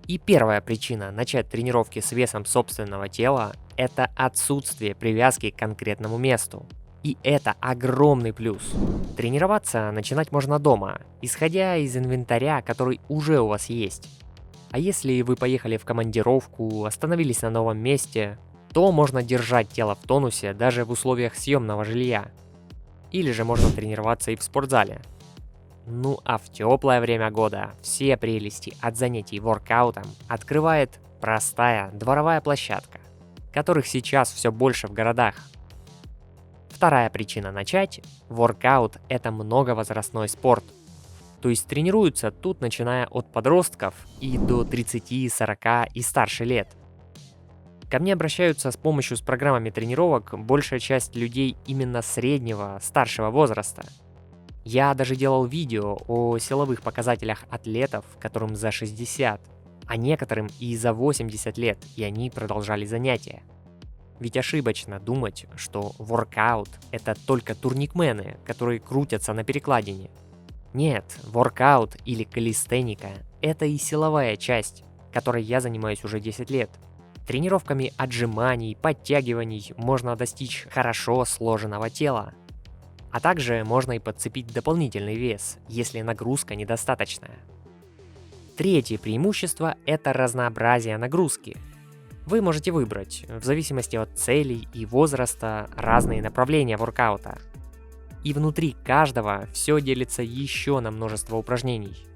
И первая причина начать тренировки с весом собственного тела – это отсутствие привязки к конкретному месту. И это огромный плюс. Тренироваться начинать можно дома, исходя из инвентаря, который уже у вас есть. А если вы поехали в командировку, остановились на новом месте, то можно держать тело в тонусе даже в условиях съемного жилья. Или же можно тренироваться и в спортзале. Ну а в теплое время года все прелести от занятий воркаутом открывает простая дворовая площадка, которых сейчас все больше в городах. Вторая причина начать – воркаут – это многовозрастной спорт. То есть тренируются тут начиная от подростков и до 30, 40 и старше лет. Ко мне обращаются с помощью с программами тренировок большая часть людей именно среднего, старшего возраста. Я даже делал видео о силовых показателях атлетов, которым за 60, а некоторым и за 80 лет, и они продолжали занятия. Ведь ошибочно думать, что воркаут – это только турникмены, которые крутятся на перекладине. Нет, воркаут или калистеника – это и силовая часть, которой я занимаюсь уже 10 лет. Тренировками отжиманий, подтягиваний можно достичь хорошо сложенного тела. А также можно и подцепить дополнительный вес, если нагрузка недостаточная. Третье преимущество – это разнообразие нагрузки. Вы можете выбрать, в зависимости от целей и возраста, разные направления воркаута. И внутри каждого все делится еще на множество упражнений.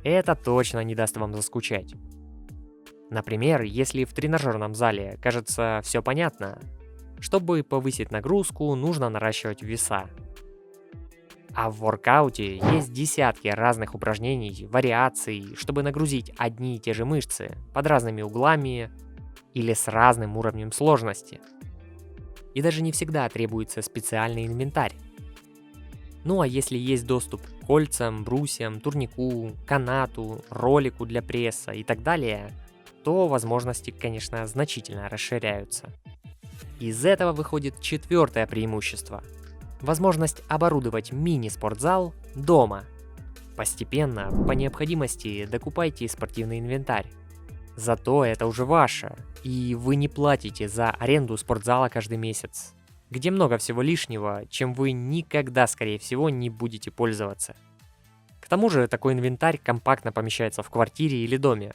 Это точно не даст вам заскучать. Например, если в тренажерном зале, кажется, все понятно, чтобы повысить нагрузку, нужно наращивать веса. А в воркауте есть десятки разных упражнений, вариаций, чтобы нагрузить одни и те же мышцы под разными углами или с разным уровнем сложности. И даже не всегда требуется специальный инвентарь. Ну а если есть доступ к кольцам, брусьям, турнику, канату, ролику для пресса и так далее, то возможности, конечно, значительно расширяются. Из этого выходит четвертое преимущество – возможность оборудовать мини-спортзал дома. Постепенно, по необходимости, докупайте спортивный инвентарь. Зато это уже ваше, и вы не платите за аренду спортзала каждый месяц, где много всего лишнего, чем вы никогда, скорее всего, не будете пользоваться. К тому же такой инвентарь компактно помещается в квартире или доме.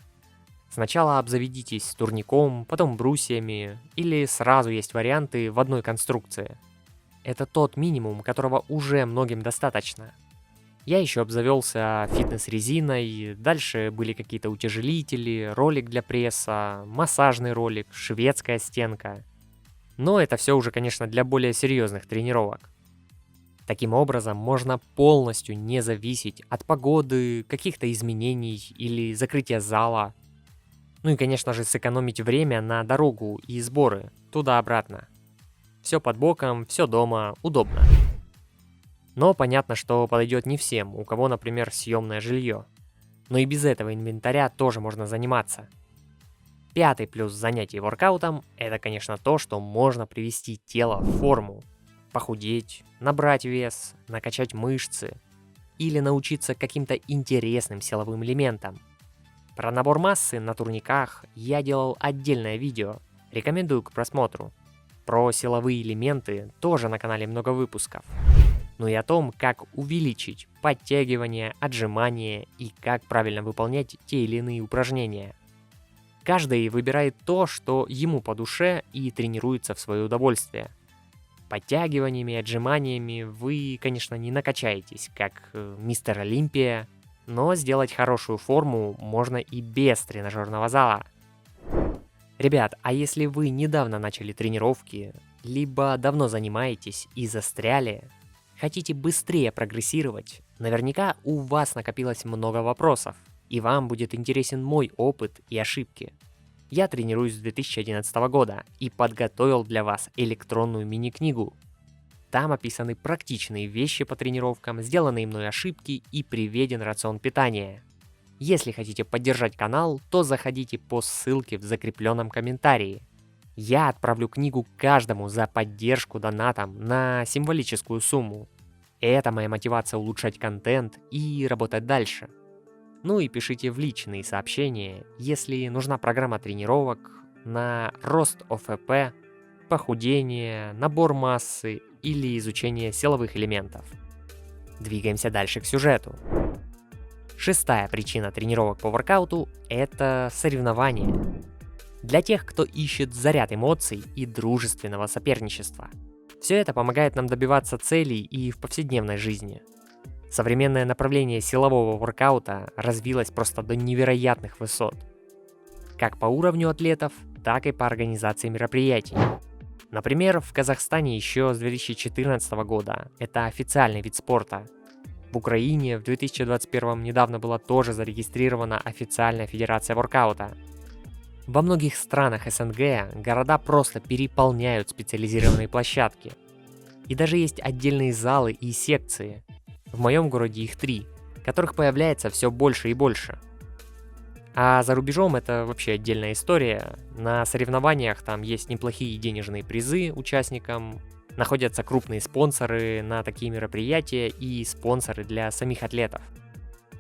Сначала обзаведитесь турником, потом брусьями, или сразу есть варианты в одной конструкции. Это тот минимум, которого уже многим достаточно. Я еще обзавелся фитнес-резиной, дальше были какие-то утяжелители, ролик для пресса, массажный ролик, шведская стенка. Но это все уже, конечно, для более серьезных тренировок. Таким образом, можно полностью не зависеть от погоды, каких-то изменений или закрытия зала. Ну и, конечно же, сэкономить время на дорогу и сборы туда-обратно. Все под боком, все дома, удобно. Но понятно, что подойдет не всем, у кого, например, съемное жилье. Но и без этого инвентаря тоже можно заниматься. Пятый плюс занятий воркаутом – это, конечно, то, что можно привести тело в форму. Похудеть, набрать вес, накачать мышцы или научиться каким-то интересным силовым элементам. Про набор массы на турниках я делал отдельное видео, рекомендую к просмотру. Про силовые элементы тоже на канале много выпусков. Ну и о том, как увеличить подтягивание, отжимания и как правильно выполнять те или иные упражнения. Каждый выбирает то, что ему по душе, и тренируется в свое удовольствие. Подтягиваниями, отжиманиями вы, конечно, не накачаетесь, как мистер Олимпия, но сделать хорошую форму можно и без тренажерного зала. Ребят, а если вы недавно начали тренировки, либо давно занимаетесь и застряли, хотите быстрее прогрессировать, наверняка у вас накопилось много вопросов, и вам будет интересен мой опыт и ошибки. Я тренируюсь с 2011 года и подготовил для вас электронную мини-книгу. Там описаны практичные вещи по тренировкам, сделанные мной ошибки и приведен рацион питания. Если хотите поддержать канал, то заходите по ссылке в закрепленном комментарии. Я отправлю книгу каждому за поддержку донатом на символическую сумму. Это моя мотивация улучшать контент и работать дальше. Ну и пишите в личные сообщения, если нужна программа тренировок на рост ОФП, похудение, набор массы или изучение силовых элементов. Двигаемся дальше к сюжету. Шестая причина тренировок по воркауту – это соревнования. Для тех, кто ищет заряд эмоций и дружественного соперничества. Все это помогает нам добиваться целей и в повседневной жизни. Современное направление силового воркаута развилось просто до невероятных высот. Как по уровню атлетов, так и по организации мероприятий. Например, в Казахстане еще с 2014 года это официальный вид спорта. В Украине в 2021 недавно была тоже зарегистрирована официальная федерация воркаута. Во многих странах СНГ города просто переполняют специализированные площадки. И даже есть отдельные залы и секции. В моем городе их 3, которых появляется все больше и больше. А за рубежом это вообще отдельная история. На соревнованиях там есть неплохие денежные призы участникам, находятся крупные спонсоры на такие мероприятия и спонсоры для самих атлетов.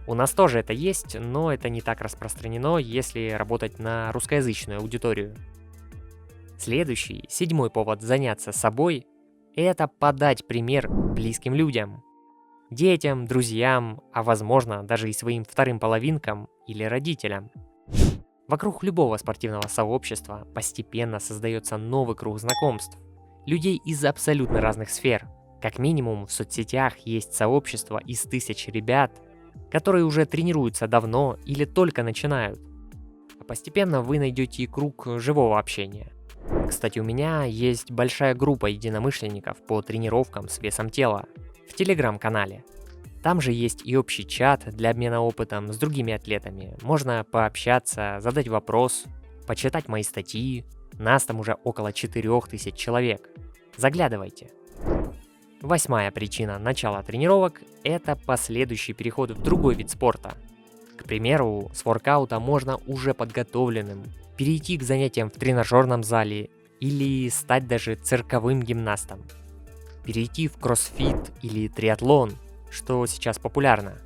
У нас тоже это есть, но это не так распространено, если работать на русскоязычную аудиторию. Следующий, 7-й повод заняться собой – это подать пример близким людям. Детям, друзьям, а возможно даже и своим вторым половинкам или родителям. Вокруг любого спортивного сообщества постепенно создается новый круг знакомств. Людей из абсолютно разных сфер. Как минимум в соцсетях есть сообщество из 1000 ребят, которые уже тренируются давно или только начинают. А постепенно вы найдете и круг живого общения. Кстати, у меня есть большая группа единомышленников по тренировкам с весом тела в телеграм-канале. Там же есть и общий чат для обмена опытом с другими атлетами. Можно пообщаться, задать вопрос, почитать мои статьи. Нас там уже около 4000 человек. Заглядывайте. 8-я причина начала тренировок – это последующий переход в другой вид спорта. К примеру, с воркаута можно уже подготовленным перейти к занятиям в тренажерном зале или стать даже цирковым гимнастом. Перейти в кроссфит или триатлон, что сейчас популярно.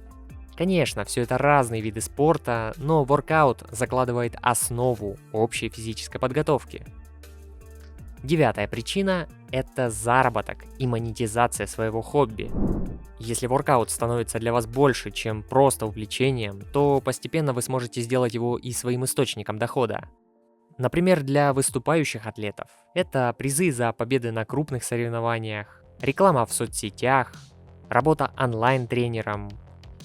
Конечно, все это разные виды спорта, но воркаут закладывает основу общей физической подготовки. 9-я причина – это заработок и монетизация своего хобби. Если воркаут становится для вас больше, чем просто увлечением, то постепенно вы сможете сделать его и своим источником дохода. Например, для выступающих атлетов – это призы за победы на крупных соревнованиях, реклама в соцсетях, работа онлайн-тренером,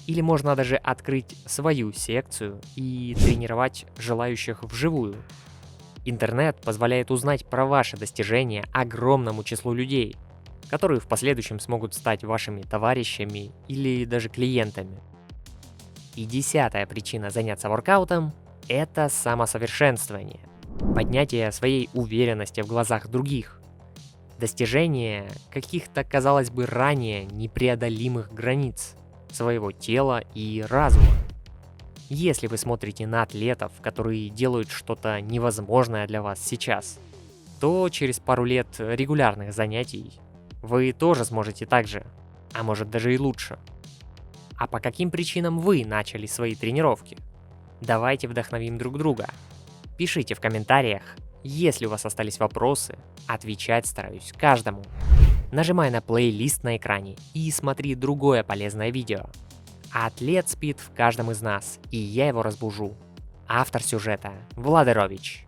или можно даже открыть свою секцию и тренировать желающих вживую. Интернет позволяет узнать про ваши достижения огромному числу людей, которые в последующем смогут стать вашими товарищами или даже клиентами. И 10-я причина заняться воркаутом – это самосовершенствование, поднятие своей уверенности в глазах других, достижение каких-то, казалось бы, ранее непреодолимых границ своего тела и разума. Если вы смотрите на атлетов, которые делают что-то невозможное для вас сейчас, то через пару лет регулярных занятий вы тоже сможете так же, а может даже и лучше. А по каким причинам вы начали свои тренировки? Давайте вдохновим друг друга. Пишите в комментариях, если у вас остались вопросы, отвечать стараюсь каждому. Нажимай на плейлист на экране и смотри другое полезное видео. Атлет спит в каждом из нас, и я его разбужу. Автор сюжета – Владерович.